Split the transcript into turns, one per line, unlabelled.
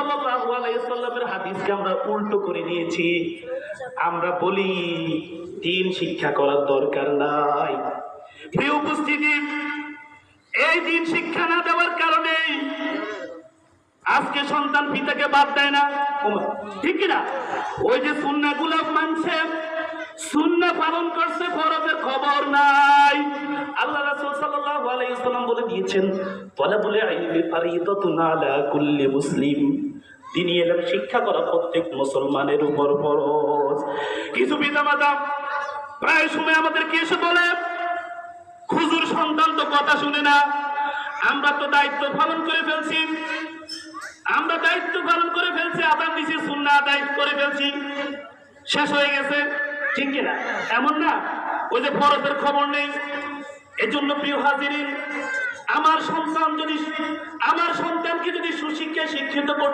সাল্লাল্লাহু আলাইহি ওয়াসাল্লামের হাদিসকে আমরা উল্টো করে নিয়েছি। আমরা বলি দিন শিক্ষা করার দরকার নাই। প্রিয় উপস্থিতি, এই দিন শিক্ষা না দেওয়ার কারণে আজকে সন্তান পিতাকে বাদ দেয় না, ঠিক কিনা? ওই যে সুন্নাহগুলো মানছে, সুন্নাহ পালন করছে, ফরজের খবর নাই। আল্লাহ রাসূল সাল্লাল্লাহু আলাইহি ওয়াসাল্লাম বলে দিয়েছেন, তালাবুল ইলমি ফারিদাতুন আলা কুল্লি মুসলিম। দ্বীনি ইলম শিক্ষা করা প্রত্যেক মুসলমানের উপর ফরজ। কিছু পিতামাতা প্রায় সময় আমাদেরকে এসে বলে, হুজুর সন্তান তো কথা শুনে না, আমরা তো দায়িত্ব পালন করে ফেলছি, আমরা দায়িত্ব পালন করে ফেলছি, আযান দিছি, সুন্নাহ আদায় করে ফেলছি, শেষ হয়ে গেছে, ঠিক কিনা? এমন না, ওই যে ফরজের খবর নেই। এজন্য প্রিয় হাজিরিন, আমার সন্তানকে যদি সুশিক্ষায় শিক্ষিত করতে